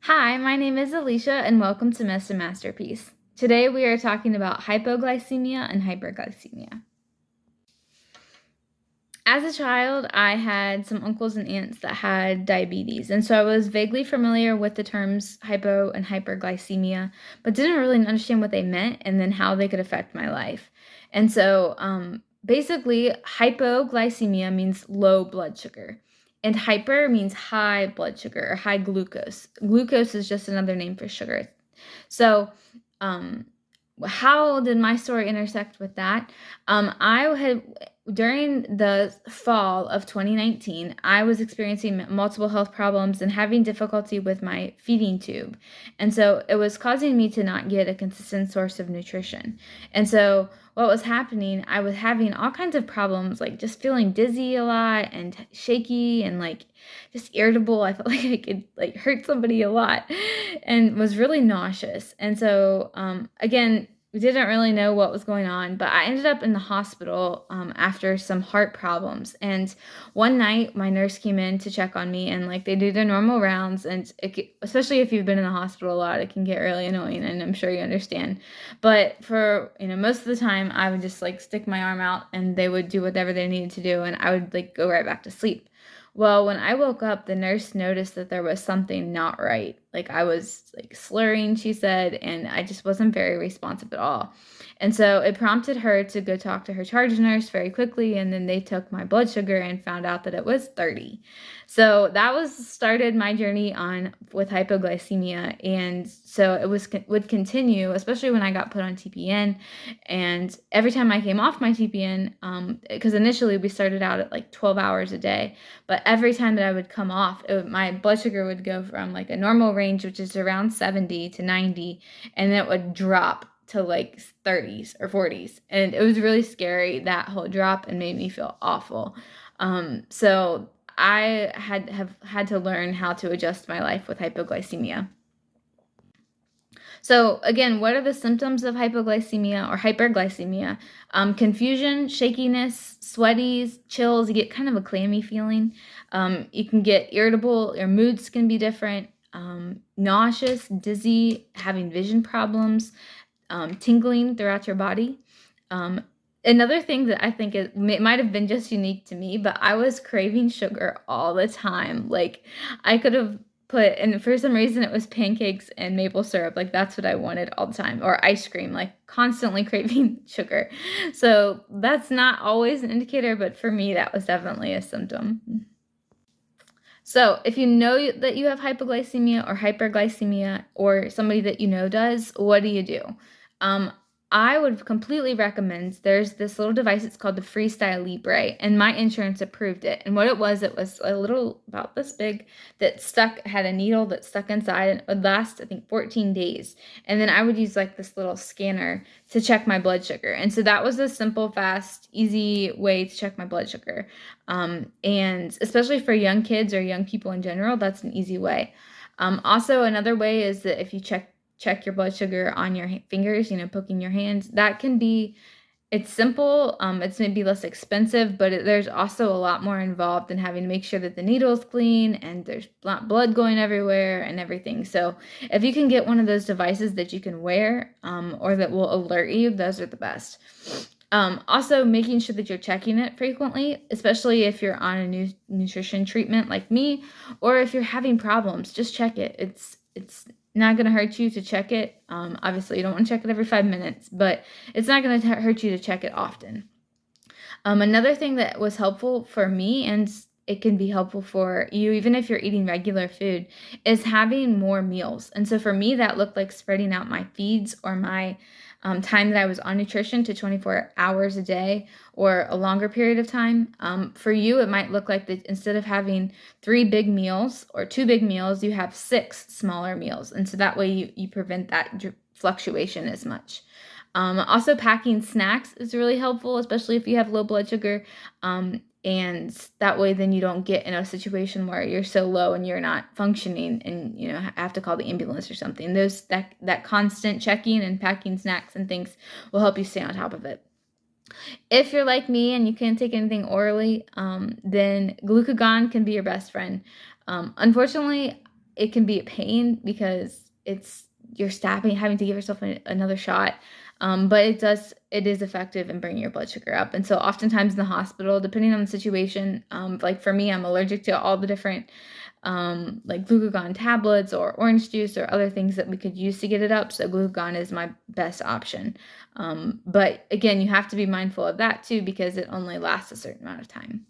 Hi, my name is Alicia, and welcome to Mr. Masterpiece. Today we are talking about hypoglycemia and hyperglycemia. As a child, I had some uncles and aunts that had diabetes, and so I was vaguely familiar with the terms hypo and hyperglycemia, but didn't really understand what they meant and then how they could affect my life. And so, basically, hypoglycemia means low blood sugar, and hyper means high blood sugar or high glucose. Glucose is just another name for sugar. So, um, how did my story intersect with that? I had during the fall of 2019, I was experiencing multiple health problems and having difficulty with my feeding tube. And so it was causing me to not get a consistent source of nutrition. And so what was happening, I was having all kinds of problems, like just feeling dizzy a lot and shaky and like just irritable. I felt like I could like hurt somebody a lot and was really nauseous. And so, again, we didn't really know what was going on, but I ended up in the hospital after some heart problems. And one night, my nurse came in to check on me, and like they do their normal rounds. And especially if you've been in the hospital a lot, it can get really annoying, and I'm sure you understand. But for most of the time, I would just like stick my arm out, and they would do whatever they needed to do, and I would like go right back to sleep. Well, when I woke up, the nurse noticed that there was something not right. Like I was like slurring, she said, and I just wasn't very responsive at all. And so it prompted her to go talk to her charge nurse very quickly, and then they took my blood sugar and found out that it was 30. So that was started my journey on with hypoglycemia, and so it would continue, especially when I got put on TPN, and every time I came off my TPN, because initially we started out at like 12 hours a day. But every time that I would come off, my blood sugar would go from like a normal range, which is around 70 to 90, and then it would drop to like 30s or 40s. And it was really scary, that whole drop, and made me feel awful. So I have had to learn how to adjust my life with hypoglycemia. So again, what are the symptoms of hypoglycemia or hyperglycemia? Confusion, shakiness, sweaties, chills. You get kind of a clammy feeling. You can get irritable. Your moods can be different. Nauseous, dizzy, having vision problems, tingling throughout your body. Um, Another thing that I think it might have been just unique to me, but I was craving sugar all the time. Like I could have put, and for some reason it was pancakes and maple syrup. Like that's what I wanted all the time, or ice cream, like constantly craving sugar. So that's not always an indicator, but for me, that was definitely a symptom. So, if you know that you have hypoglycemia or hyperglycemia, or somebody that you know does, what do you do? Um, I would completely recommend there's this little device, it's called the Freestyle Libre, and my insurance approved it. And what it was a little about this big that had a needle that stuck inside, and it would last, I think, 14 days. And then I would use like this little scanner to check my blood sugar. And so that was a simple, fast, easy way to check my blood sugar. And especially for young kids or young people in general, that's an easy way. Also, another way is that if you check your blood sugar on your fingers, poking your hands, that can be, it's simple. It's maybe less expensive, but there's also a lot more involved in having to make sure that the needle's clean and there's not blood going everywhere and everything. So if you can get one of those devices that you can wear, or that will alert you, those are the best. Also, making sure that you're checking it frequently, especially if you're on a new nutrition treatment like me, or if you're having problems, just check it. It's not going to hurt you to check it. Obviously, you don't want to check it every 5 minutes, but it's not going to hurt you to check it often. Another thing that was helpful for me, and it can be helpful for you, even if you're eating regular food, is having more meals. And so for me, that looked like spreading out my feeds or my time that I was on nutrition to 24 hours a day or a longer period of time. For you, it might look like that instead of having 3 big meals or 2 big meals, you have 6 smaller meals. And so that way you prevent that fluctuation as much. Also, packing snacks is really helpful, especially if you have low blood sugar. And that way, then you don't get in a situation where you're so low and you're not functioning, and have to call the ambulance or something. That constant checking and packing snacks and things will help you stay on top of it. If you're like me and you can't take anything orally, then glucagon can be your best friend. Unfortunately, it can be a pain because you're having to give yourself another shot. But it is effective in bringing your blood sugar up. And so oftentimes in the hospital, depending on the situation, like for me, I'm allergic to all the different like glucagon tablets or orange juice or other things that we could use to get it up. So glucagon is my best option. But again, you have to be mindful of that too, because it only lasts a certain amount of time.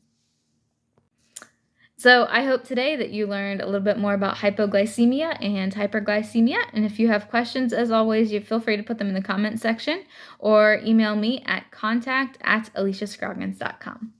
So I hope today that you learned a little bit more about hypoglycemia and hyperglycemia. And if you have questions, as always, you feel free to put them in the comment section or email me at contact@aliciascroggins.com.